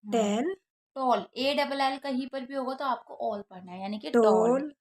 Tell, tall, ए double L कहीं पर भी होगा तो आपको ऑल पढ़ना है, यानी कि टॉल। Toll,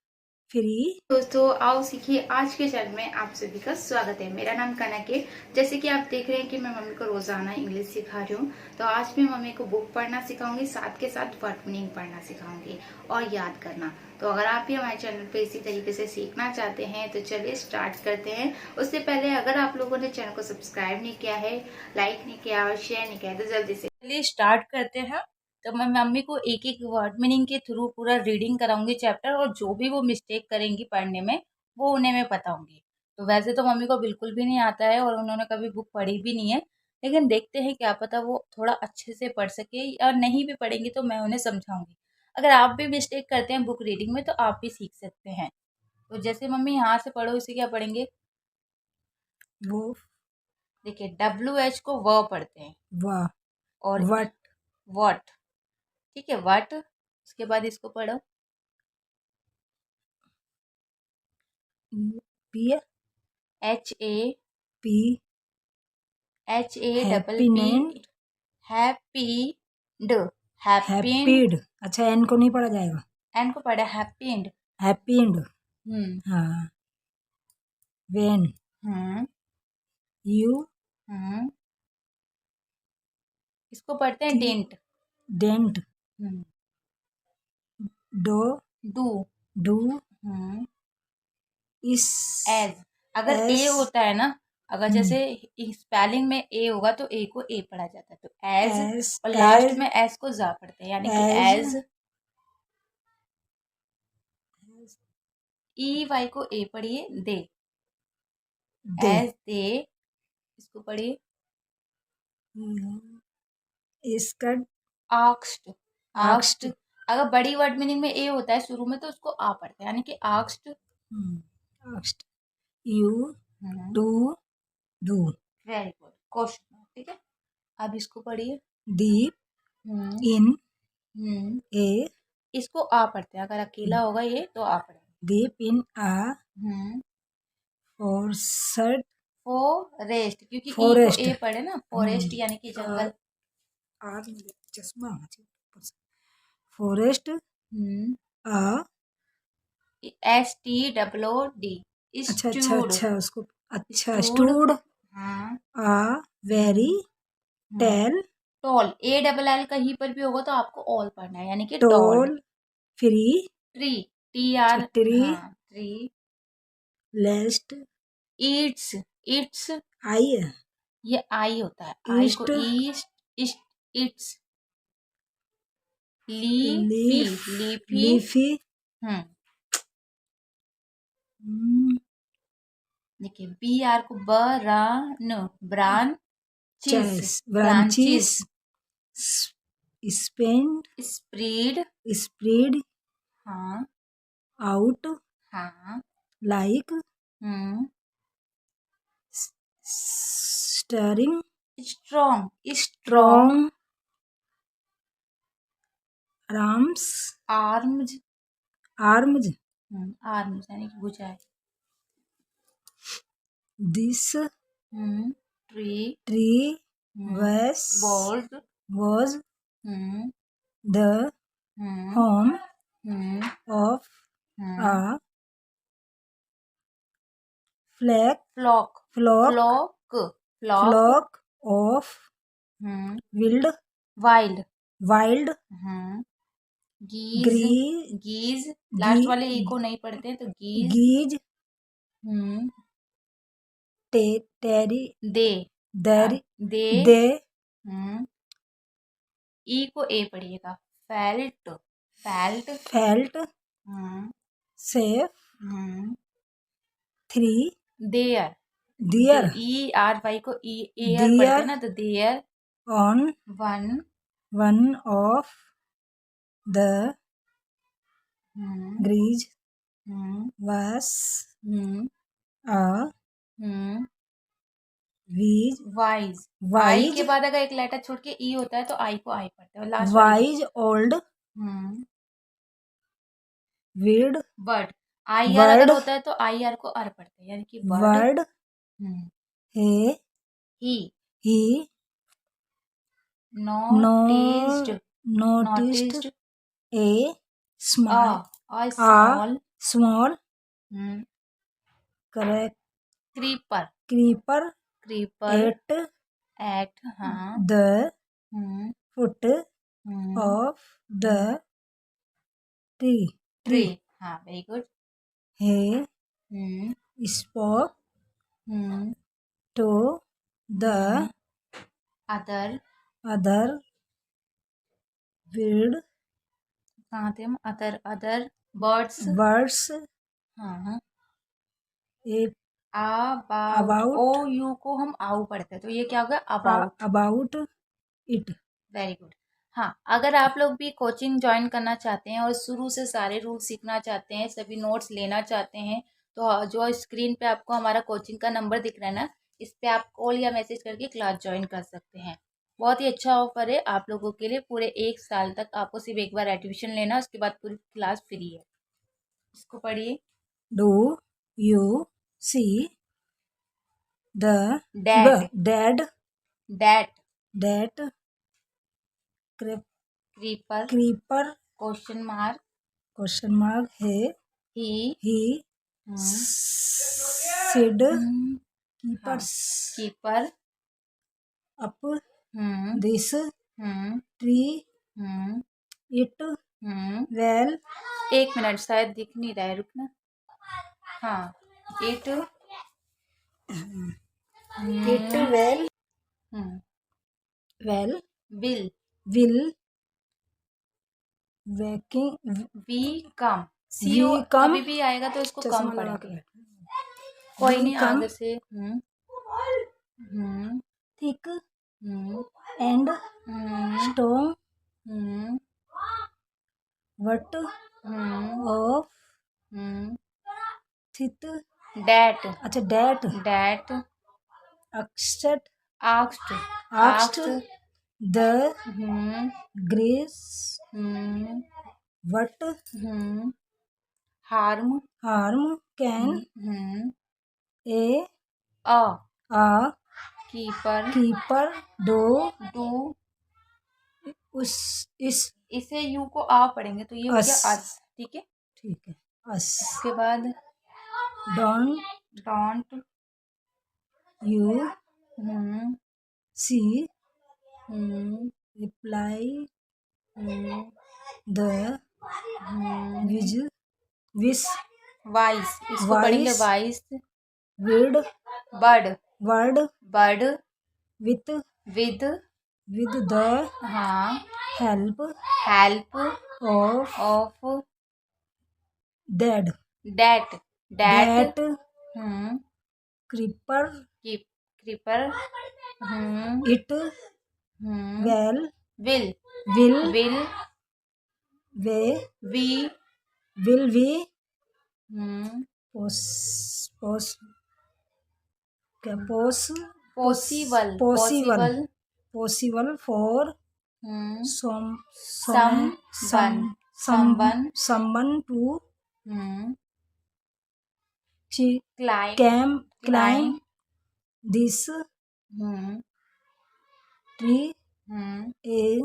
free. दोस्तों आओ सीखिए आज के चैनल में आप सभी का स्वागत है। मेरा नाम कनक है। जैसे कि आप देख रहे हैं कि मैं मम्मी को रोजाना इंग्लिश सिखा रही हूँ, तो आज भी मम्मी को बुक पढ़ना सिखाऊंगी, साथ के साथ वर्ड मीनिंग पढ़ना सिखाऊंगी और याद करना। तो अगर आप भी हमारे चैनल पे इसी तरीके से सीखना चाहते हैं तो चलिए स्टार्ट करते हैं। उससे पहले अगर आप लोगों ने चैनल को सब्सक्राइब नहीं किया है, लाइक नहीं किया और शेयर नहीं किया है, तो जल्दी से चलिए स्टार्ट करते हैं। तो मैं मम्मी को एक एक वर्ड मीनिंग के थ्रू पूरा रीडिंग कराऊंगी चैप्टर, और जो भी वो मिस्टेक करेंगी पढ़ने में वो उन्हें मैं बताऊंगी। तो वैसे तो मम्मी को बिल्कुल भी नहीं आता है और उन्होंने कभी बुक पढ़ी भी नहीं है, लेकिन देखते हैं क्या पता वो थोड़ा अच्छे से पढ़ सके, और नहीं भी पढ़ेंगी तो मैं उन्हें समझाऊंगी। अगर आप भी मिस्टेक करते हैं बुक रीडिंग में तो आप भी सीख सकते हैं। तो जैसे मम्मी यहाँ से पढ़ो, इसे क्या पढ़ेंगे? वो, देखिए WH को व पढ़ते हैं, वाह, और वट, वॉट, ठीक है, वट। उसके बाद इसको पढ़ो, P, HA, P, double P, हैप्पीनेंट, हैप्पीड, हैप्पीड। हैप्पीड। अच्छा, एन को नहीं पढ़ा जाएगा। एन को पढ़ा हैप्पीड। हैप्पीड, हम्म हाँ। वेन, हम्म यू, हम्म इसको पढ़ते हैं dent. Dent, hmm do, do. Do, hmm is, as. अगर ए एस, होता है ना, अगर जैसे स्पेलिंग में ए होगा तो ए को ए पढ़ा जाता है, तो एज, एस, और लास्ट में एस को जा पढ़ते हैं, यानी कि एज, एज। ई वाई को ए पढ़िए, दे, दे, एज दे। इसको पढ़िए, स्कर्ट, आक्स्ट, आक्स्ट। आक्स्ट, अगर बड़ी वर्ड मीनिंग में ए होता है शुरू में तो उसको आ पढ़ते हैं, यानी कि आक्स्ट। आक्स्ट, you, to, do, very good, question, ठीक है। अब इसको पढ़िए, दीप, हम्म इन, हम्म ए, इसको आ पढ़ते हैं, अगर अकेला होगा ये तो आ पढ़ेंगे। दीप इन आ, हम्म फॉरसट, फॉरेस्ट, क्योंकि ई को फॉरेस्ट, ए पढ़े ना, फॉरेस्ट यानी कि जंगल। आर मुझे चश्मा होना चाहिए। फॉरेस्ट, हम्म आ, STOOD, अच्छा अच्छा स्टूड, अच्छा, उसको, अच्छा, स्टूड। स्टूड, हाँ। A, very, tell, tall, A double L कहीं पर भी होगा तो आपको ऑल पढ़ना है, यानी कि tall. Toll, free, tree, TR, tree, हाँ tree. Least, eats, its, I, ये आई होता है, आई को east, east, east, its. Leafy, leaf, leafy. Leafy, hmm देखिए BR को बरान, ब्रांचेस, चेस, branches, branches. Spend, spread, spread, हाँ आउट, हाँ। Like, hmm string, strong, strong. Strong, arms, arms, arms, arms यानी कि भुजाएं। This, tree, tree, was, bold, was hmm the hmm home hmm of hmm a flock, flock, flock, flock, flock. flock of wild, wild, wild, geese, gree, geese. Last गी, वाले ई को नहीं पढ़ते हैं तो गीज। geese, hmm terry, they, there, they. they, हम्म ई को A पढ़िएगा, felt, felt. felt, hmm safe, hmm three, there, deer, ERY को एयर पढ़ते हैं deer ना, तो there, on one, one of the grease was a wise. I के wise, बाद अगर एक लेटर छोड़ के ई होता है तो आई को आई पढ़ते हैं, और लास्ट वाले wise old weird bird. I R अगर word, होता है तो आई आर को अर पढ़ते हैं, यानी कि bird. word, he, he he noticed, noticed a a small small crack creeper creeper at the foot of the tree. tree. हाँ, very good. He spoke to the other other bird कहाँ थे हम? other birds. हाँ, about O you को हम आउ पढ़ते हैं, तो ये क्या होगा? about it. Very good. हाँ, अगर आप लोग भी कोचिंग ज्वाइन करना चाहते हैं और शुरू से सारे रूल सीखना चाहते हैं, सभी नोट्स लेना चाहते हैं, तो जो स्क्रीन पे आपको हमारा कोचिंग का नंबर दिख रहा है ना, इस पे आप कॉल या मैसेज करके क्लास ज्वाइन कर सकते हैं. बहुत ही अच्छा ऑफर है आप लोगों के लिए. पूरे 1 साल तक आपको सिर्फ एक बार एडमिशन लेना, उसके बाद पूरी क्लास फ्री है. इसको पढ़िए. Do you see the Dad. that creeper question mark है he said keeper up this tree it well. 1 minute, शायद दिख नहीं रहा है, रुकना. हाँ, it will we come. CO कभी भी आएगा तो इसको कम पढ़ेंगे. कोई नहीं, आगे से thick and strong what of thick that asked the grace what harm can a keeper do. इसे यू को आ पढ़ेंगे तो ये हो गया अस. ठीक है. us. उसके बाद don't you see reply the wish wise. इसको पढ़ेंगे wise word with the हाँ help of that creeper it will we possible for someone to climb this tree. A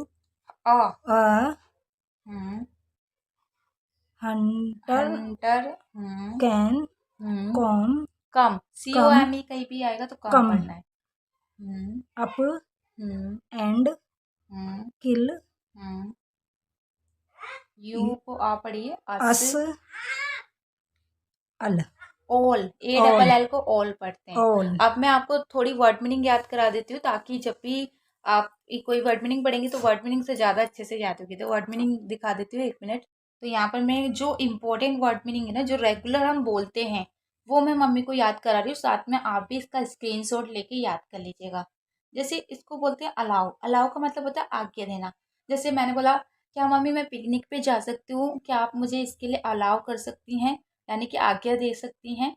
hunter can come COME कहीं भी आएगा तो कम पढ़ना है. up and kill यू को आ पढ़िए. us all ALL को ऑल पढ़ते हैं. अब मैं आपको थोड़ी वर्ड मीनिंग याद करा देती हूँ, ताकि जब भी आप कोई वर्ड मीनिंग पढ़ेंगे तो वर्ड मीनिंग से ज़्यादा अच्छे से याद होगी. तो वर्ड मीनिंग दिखा देती हूँ, 1 मिनट. तो यहाँ पर मैं जो इम्पोर्टेंट वर्ड मीनिंग है ना, जो रेगुलर हम बोलते हैं, वो मैं मम्मी को याद करा रही हूँ. साथ में आप भी इसका स्क्रीनशॉट लेके याद कर लीजिएगा. जैसे इसको बोलते हैं अलाउ का मतलब होता है आज्ञा देना. जैसे मैंने बोला, क्या मम्मी मैं पिकनिक पे जा सकती हूँ, क्या आप मुझे इसके लिए अलाउ कर सकती हैं, यानी कि आज्ञा दे सकती हैं.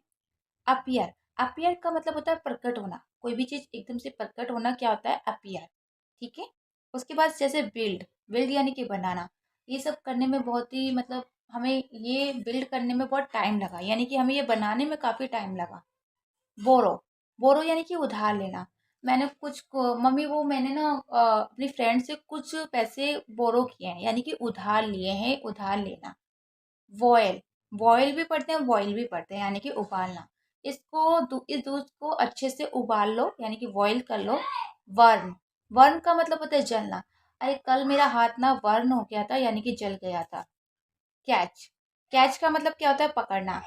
अपीयर का मतलब होता है प्रकट होना. कोई भी चीज़ एकदम से प्रकट होना क्या होता है? अपीयर. ठीक है. उसके बाद जैसे बिल्ड यानी कि बनाना. ये सब करने में बहुत ही मतलब हमें ये बिल्ड करने में बहुत टाइम लगा, यानी कि हमें ये बनाने में काफ़ी टाइम लगा. बोरो यानी कि उधार लेना. मैंने मम्मी वो मैंने ना अपनी फ्रेंड से कुछ पैसे बोरो किए हैं, यानी कि उधार लिए हैं, उधार लेना। बॉयल, बॉयल भी पढ़ते हैं, बॉयल भी पढ़ते हैं, यानी कि उबालना। इस दूध को अच्छे से उबाल लो, यानी कि बॉयल कर लो। वर्न, वर्न का मतलब होता है जलना। अरे कल मेरा हाथ ना वर्न हो गया था, यानी कि जल गया था। कैच, कैच का मतलब क्या होता है? पकड़ना।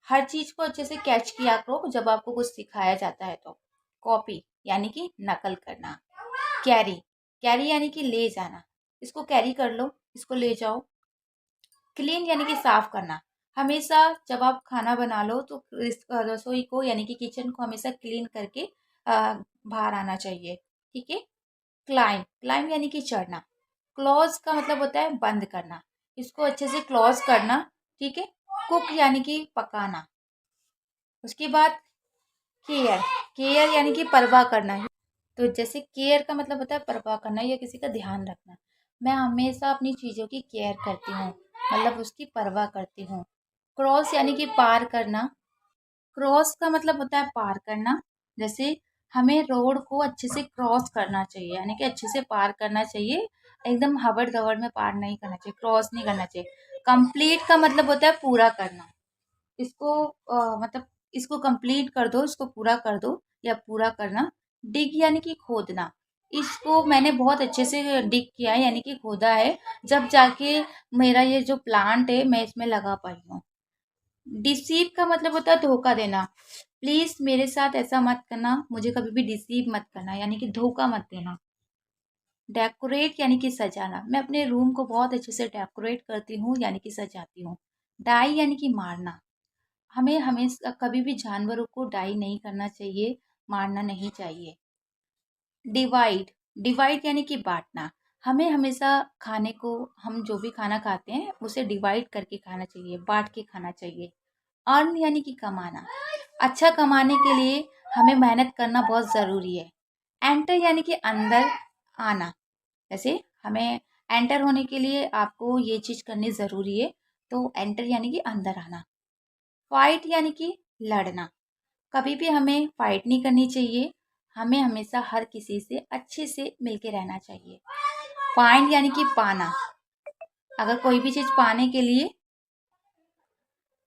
हर चीज को अच्छे से कैच किया करो जब आपको कुछ सिखाया जाता है तो। कॉपी, यानी कि नकल करना। कैरी, कैरी यानी कि ले जाना। इसको कैरी कर लो, इसको ले जाओ। क्लीन यानी कि साफ करना। हमेशा जब आप खाना बना लो तो इस रसोई को यानी कि किचन को हमेशा क्लीन करके बाहर आना चाहिए। ठीक है। क्लाइम, क्लाइम यानी कि चढ़ना। क्लोज का मतलब होता है बंद करना, इसको अच्छे से क्लोज करना। ठीक है। कुक यानी कि पकाना। उसके बाद केयर, केयर यानी कि परवाह करना। तो जैसे केयर का मतलब होता है परवाह करना या किसी का ध्यान रखना। मैं हमेशा अपनी चीज़ों की केयर करती हूँ, मतलब उसकी परवाह करती हूँ। क्रॉस यानी कि पार करना। क्रॉस का मतलब होता है पार करना। जैसे हमें रोड को अच्छे से क्रॉस करना चाहिए, यानी कि अच्छे से पार करना चाहिए। एकदम हवड़ दवड़ में पार नहीं करना चाहिए, क्रॉस नहीं करना चाहिए। कंप्लीट का मतलब होता है पूरा करना। इसको मतलब इसको कंप्लीट कर दो, इसको पूरा कर दो या पूरा करना। डिग यानी कि खोदना। इसको मैंने बहुत अच्छे से डिग किया है, यानी कि खोदा है, जब जाके मेरा ये जो प्लांट है मैं इसमें लगा पाई हूँ। डिसीव का मतलब होता है धोखा देना। प्लीज मेरे साथ ऐसा मत करना, मुझे कभी भी डिसीव मत करना, यानी कि धोखा मत देना। डेकोरेट यानी कि सजाना। मैं अपने रूम को बहुत अच्छे से डेकोरेट करती हूँ, यानी कि सजाती हूँ। डाई यानी कि मारना। हमें हमेशा कभी भी जानवरों को डाई नहीं करना चाहिए, मारना नहीं चाहिए। डिवाइड, डिवाइड यानी कि बांटना। हमें हमेशा खाने को, हम जो भी खाना खाते हैं उसे डिवाइड करके खाना चाहिए, बांट के खाना चाहिए। अर्न यानी कि कमाना। अच्छा कमाने के लिए हमें मेहनत करना बहुत ज़रूरी है। एंटर यानी कि अंदर आना। जैसे हमें एंटर होने के लिए आपको ये चीज़ करनी ज़रूरी है, तो एंटर यानी कि अंदर आना। फाइट यानी कि लड़ना। कभी भी हमें फाइट नहीं करनी चाहिए, हमें हमेशा हर किसी से अच्छे से मिलके रहना चाहिए। फाइंड यानी कि पाना। अगर कोई भी चीज़ पाने के लिए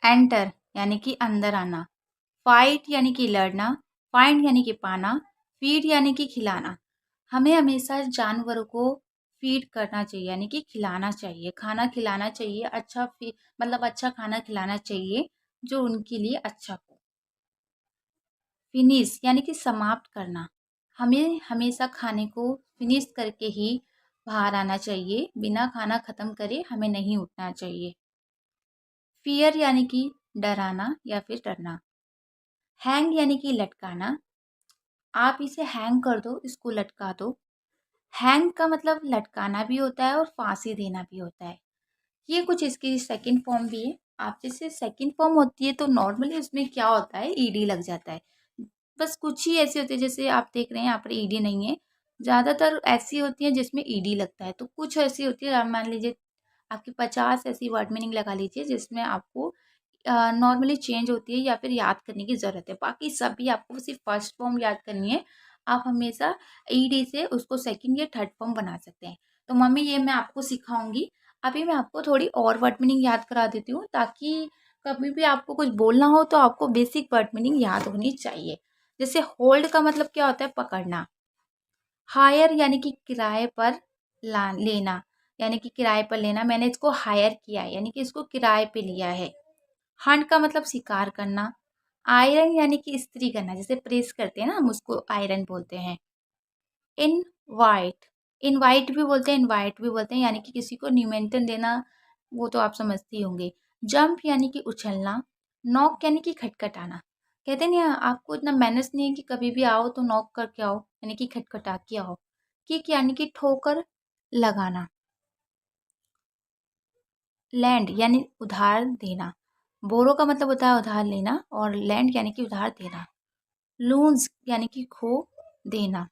एंटर यानी कि अंदर आना। फाइट यानी कि लड़ना। फाइंड यानी कि पाना। फीड यानी कि खिलाना। हमें हमेशा जानवरों को फीड करना चाहिए, यानी कि खिलाना चाहिए, खाना खिलाना चाहिए। मतलब अच्छा खाना खिलाना चाहिए जो उनके लिए अच्छा हो। फिनिश यानी कि समाप्त करना। हमें हमेशा खाने को फिनिश करके ही बाहर आना चाहिए, बिना खाना खत्म करे हमें नहीं उठना चाहिए। फियर यानी कि डराना या फिर डरना। हैंग यानी कि लटकाना। आप इसे हैंग कर दो, इसको लटका दो। हैंग का मतलब लटकाना भी होता है और फांसी देना भी होता है। ये कुछ इसकी सेकंड फॉर्म भी है। आप जैसे सेकंड फॉर्म होती है तो नॉर्मली उसमें क्या होता है, ईडी लग जाता है। बस कुछ ही ऐसी होती है, जैसे आप देख रहे हैं यहाँ पर ईडी नहीं है, ज़्यादातर ऐसी होती है जिसमें ईडी लगता है। तो कुछ ऐसी होती है, आप मान लीजिए आपकी 50 ऐसी वर्ड मीनिंग लगा लीजिए जिसमें आपको नॉर्मली चेंज होती है या फिर याद करने की ज़रूरत है। बाकी सभी आपको सिर्फ फर्स्ट फॉर्म याद करनी है। आप हमेशा ईडी से उसको सेकंड या थर्ड फॉर्म बना सकते हैं। तो मम्मी ये मैं आपको सिखाऊंगी। अभी मैं आपको थोड़ी और वर्ड मीनिंग याद करा देती हूँ, ताकि कभी भी आपको कुछ बोलना हो तो आपको बेसिक वर्ड मीनिंग याद होनी चाहिए। जैसे होल्ड का मतलब क्या होता है? पकड़ना। हायर यानी कि किराए पर लेना, यानी कि किराए पर लेना। मैंने इसको हायर किया है, यानी कि इसको किराए पे लिया है। हंट का मतलब शिकार करना। आयरन यानी कि इस्त्री करना, जैसे प्रेस करते हैं ना हम, उसको आयरन बोलते हैं। इनवाइट, इनवाइट भी बोलते हैं, इनवाइट भी बोलते हैं, यानी कि किसी को निमंत्रण देना, वो तो आप समझते ही होंगे। जंप यानी कि उछलना। नॉक यानी कि खटखटाना। कहते नहीं आपको इतना मैनर्स नहीं है कि कभी भी आओ तो नॉक करके आओ, यानी कि खटखटा के आओ। किक यानी कि ठोकर लगाना। लैंड यानी उधार देना। बोरो का मतलब होता है उधार लेना, और लैंड यानी कि उधार देना। लून्स यानी कि खो देना।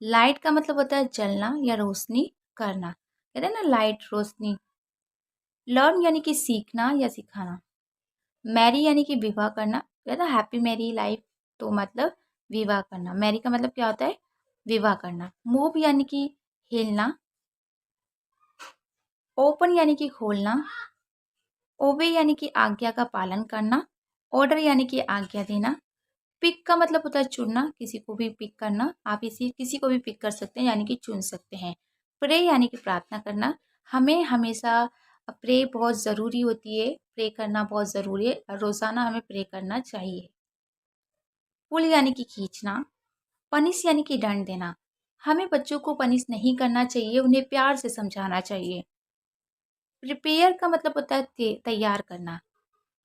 लाइट का मतलब होता है जलना या रोशनी करना, कहते हैं ना लाइट रोशनी। लर्न यानी कि सीखना या सिखाना। मैरी यानी कि विवाह करना, कहते हैं हैप्पी मैरी लाइफ, तो मतलब विवाह करना। मैरी का मतलब क्या होता है? विवाह करना। मूव यानी कि हिलना। ओपन यानी कि खोलना। ओबे यानी कि आज्ञा का पालन करना। ऑर्डर यानी कि आज्ञा देना। पिक का मतलब होता है चुनना, किसी को भी पिक करना। आप इसी किसी को भी पिक कर सकते हैं यानी कि चुन सकते हैं। प्रे यानी कि प्रार्थना करना। हमें हमेशा प्रे बहुत ज़रूरी होती है, प्रे करना बहुत ज़रूरी है, रोज़ाना हमें प्रे करना चाहिए। पुल यानी कि खींचना। पनिश यानी कि दंड देना। हमें बच्चों को पनिश नहीं करना चाहिए, उन्हें प्यार से समझाना चाहिए। प्रिपेयर का मतलब होता है तैयार करना।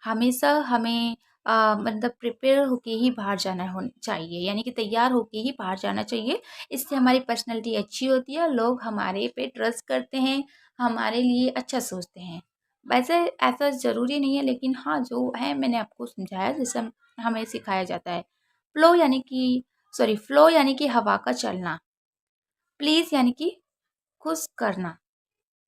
हमेशा हमें मतलब प्रिपेयर होके ही बाहर जाना हो चाहिए, यानी कि तैयार होके ही बाहर जाना चाहिए। इससे हमारी पर्सनैलिटी अच्छी होती है, लोग हमारे पे ट्रस्ट करते हैं, हमारे लिए अच्छा सोचते हैं। वैसे ऐसा ज़रूरी नहीं है, लेकिन हाँ, जो है मैंने आपको समझाया, जैसे हमें सिखाया जाता है। फ्लो यानी कि हवा का चलना। प्लीज़ यानी कि खुश करना।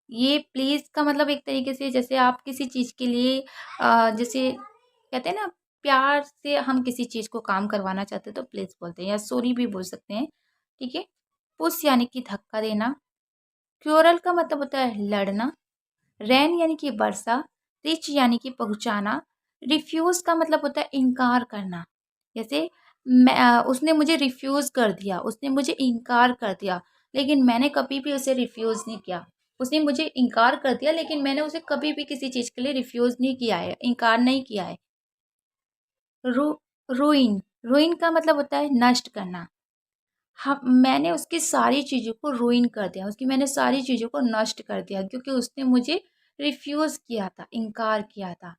ये प्लीज़ का मतलब एक तरीके से जैसे आप किसी चीज़ के लिए जैसे कहते हैं ना, प्यार से हम किसी चीज़ को काम करवाना चाहते हैं तो प्लीज़ बोलते हैं, या सॉरी भी बोल सकते हैं। ठीक है। पुश यानी कि धक्का देना। क्योरल का मतलब होता है लड़ना। रैन यानी कि वर्षा। रिच यानी कि पहुंचाना। रिफ्यूज़ का मतलब होता है इनकार करना। जैसे उसने मुझे रिफ्यूज़ कर दिया, उसने मुझे इनकार कर दिया, लेकिन मैंने कभी भी उसे रिफ्यूज़ नहीं किया। उसने मुझे इनकार कर दिया, लेकिन मैंने उसे कभी भी किसी चीज़ के लिए रिफ्यूज़ नहीं किया है, इनकार नहीं किया है। रू रूइन रूइन का मतलब होता है नष्ट करना। हाँ, मैंने उसकी सारी चीज़ों को रूइन कर दिया, उसकी मैंने सारी चीज़ों को नष्ट कर दिया, क्योंकि उसने मुझे रिफ्यूज़ किया था, इनकार किया था।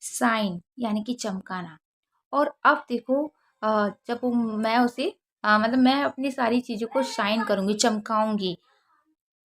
शाइन यानी कि चमकाना। और अब देखो, जब मैं उसे मतलब मैं अपनी सारी चीज़ों को शाइन करूँगी, चमकाऊँगी।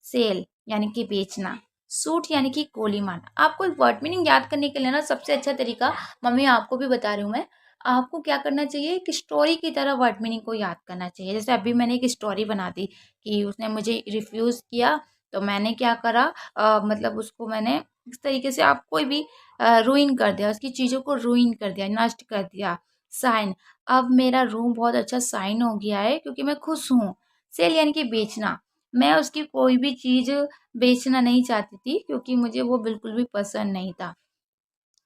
सेल यानी कि बेचना। सूट यानी कि गोली मारना। आपको वर्ड मीनिंग याद करने के लिए ना सबसे अच्छा तरीका, मम्मी आपको भी बता रही हूँ मैं, आपको क्या करना चाहिए, एक स्टोरी की तरह वर्ड मीनिंग को याद करना चाहिए। जैसे अभी मैंने एक स्टोरी बना दी कि उसने मुझे रिफ्यूज़ किया, तो मैंने क्या करा, मतलब उसको मैंने इस तरीके से आप कोई भी रूइन कर दिया, उसकी चीज़ों को रूइन कर दिया, नष्ट कर दिया। साइन, अब मेरा रूम बहुत अच्छा साइन हो गया है क्योंकि मैं खुश हूँ। सेल यानी कि बेचना। मैं उसकी कोई भी चीज़ बेचना नहीं चाहती थी, क्योंकि मुझे वो बिल्कुल भी पसंद नहीं था।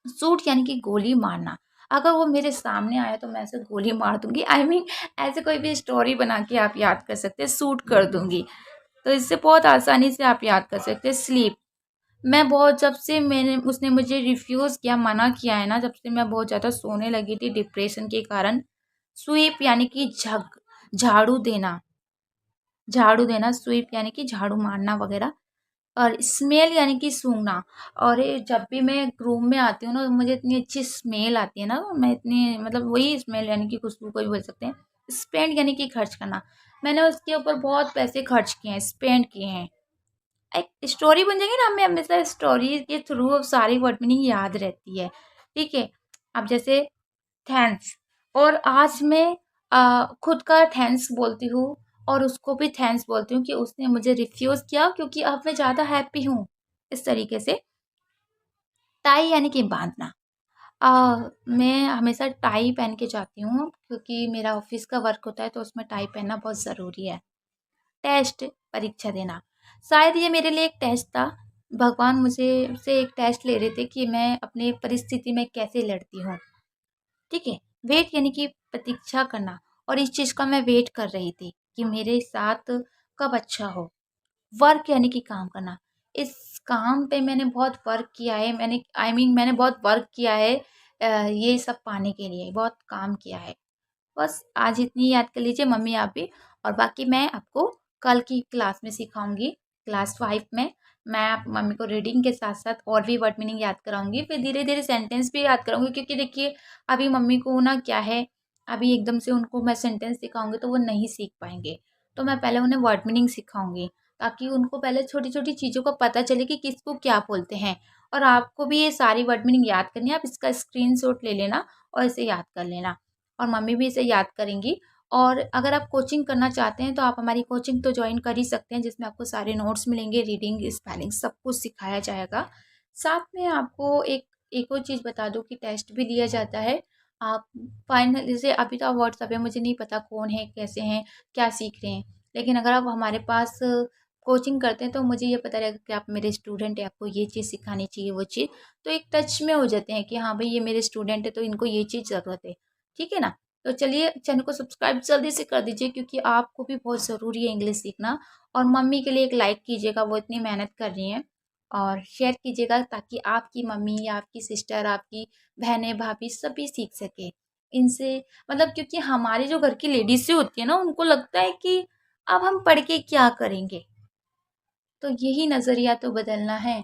शूट यानी कि गोली मारना। अगर वो मेरे सामने आया तो मैं उसे गोली मार दूँगी। आई मीन ऐसे कोई भी स्टोरी बना के आप याद कर सकते हैं, शूट कर दूँगी। तो इससे बहुत आसानी से आप याद कर सकते हैं। स्लीप, मैं बहुत जब से मैंने उसने मुझे रिफ्यूज़ किया, मना किया है ना, जब से मैं बहुत ज़्यादा सोने लगी थी डिप्रेशन के कारण। स्वीप यानी कि झाड़ू देना। झाड़ू देना, स्वीप यानी कि झाड़ू मारना वगैरह। और स्मेल यानी कि सूंघना। और ये जब भी मैं रूम में आती हूँ ना, तो मुझे इतनी अच्छी स्मेल आती है ना, मैं इतनी मतलब वही स्मेल यानी कि खुशबू को भी बोल सकते हैं। स्पेंड यानी कि खर्च करना। मैंने उसके ऊपर बहुत पैसे खर्च किए हैं, स्पेंड किए हैं। एक स्टोरी बन जाएगी ना, हमें हमेशा स्टोरी के थ्रू सारी वर्ड मीनिंग याद रहती है। ठीक है। अब जैसे थैंक्स, और आज मैं खुद का थैंक्स बोलती हूँ, और उसको भी थैंक्स बोलती हूँ कि उसने मुझे रिफ्यूज़ किया, क्योंकि अब मैं ज़्यादा हैप्पी हूँ। इस तरीके से। टाई यानी कि बांधना। मैं हमेशा टाई पहन के जाती हूँ, क्योंकि मेरा ऑफिस का वर्क होता है तो उसमें टाई पहनना बहुत ज़रूरी है। टेस्ट, परीक्षा देना। शायद ये मेरे लिए एक टेस्ट था। भगवान मुझे से एक टेस्ट ले रहे थे कि मैं अपनी परिस्थिति में कैसे लड़ती हूँ। ठीक है। वेट यानी कि प्रतीक्षा करना, और इस चीज़ का मैं वेट कर रही थी कि मेरे साथ कब अच्छा हो। वर्क यानी कि काम करना। इस काम पे मैंने बहुत वर्क किया है, मैंने बहुत वर्क किया है, ये सब पाने के लिए बहुत काम किया है। बस आज इतनी याद कर लीजिए मम्मी आप भी। और बाकी मैं आपको कल की क्लास में सिखाऊंगी, क्लास 5 में। मैं आप मम्मी को रीडिंग के साथ साथ और भी वर्ड मीनिंग याद कराऊंगी, फिर धीरे धीरे सेंटेंस भी याद कराऊंगी, क्योंकि देखिए अभी मम्मी को ना क्या है, अभी एकदम से उनको मैं सेंटेंस सिखाऊंगी तो वो नहीं सीख पाएंगे। तो मैं पहले उन्हें वर्ड मीनिंग सिखाऊंगी, ताकि उनको पहले छोटी छोटी चीज़ों का पता चले कि किसको क्या बोलते हैं। और आपको भी ये सारी वर्ड मीनिंग याद करनी है, आप इसका स्क्रीनशॉट ले लेना और इसे याद कर लेना, और मम्मी भी इसे याद करेंगी। और अगर आप कोचिंग करना चाहते हैं तो आप हमारी कोचिंग तो ज्वाइन कर ही सकते हैं, जिसमें आपको सारे नोट्स मिलेंगे, रीडिंग स्पेलिंग सब कुछ सिखाया जाएगा। साथ में आपको एक एक और चीज़ बता दूं कि टेस्ट भी लिया जाता है। आप फाइनल जैसे अभी तो आप व्हाट्सएप पे, मुझे नहीं पता कौन है, कैसे हैं, क्या सीख रहे हैं, लेकिन अगर आप हमारे पास कोचिंग करते हैं तो मुझे ये पता रहेगा कि आप मेरे स्टूडेंट हैं, आपको ये चीज़ सिखानी चाहिए, वो चीज़। तो एक टच में हो जाते हैं कि हाँ भाई ये मेरे स्टूडेंट है तो इनको ये चीज़ ज़रूरत है। ठीक है ना? तो चलिए चैनल को सब्सक्राइब जल्दी से कर दीजिए, क्योंकि आपको भी बहुत ज़रूरी है इंग्लिश सीखना। और मम्मी के लिए एक लाइक कीजिएगा, वो इतनी मेहनत कर रही हैं। और शेयर कीजिएगा ताकि आपकी मम्मी या आपकी सिस्टर, आपकी बहनें, भाभी सभी सीख सके इनसे। मतलब क्योंकि हमारे जो घर की लेडीज़ होती है ना, उनको लगता है कि अब हम पढ़ के क्या करेंगे। तो यही नज़रिया तो बदलना है।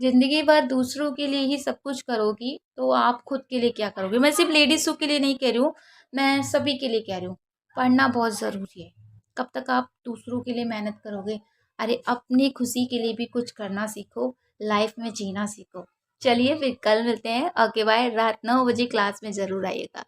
ज़िंदगी भर दूसरों के लिए ही सब कुछ करोगी तो आप खुद के लिए क्या करोगे। मैं सिर्फ लेडीज़ों के लिए नहीं कह रही हूँ, मैं सभी के लिए कह रही हूँ। पढ़ना बहुत ज़रूरी है। कब तक आप दूसरों के लिए मेहनत करोगे। अरे अपनी खुशी के लिए भी कुछ करना सीखो, लाइफ में जीना सीखो। चलिए फिर कल मिलते हैं। Okay bye. रात 9 बजे क्लास में ज़रूर आइएगा।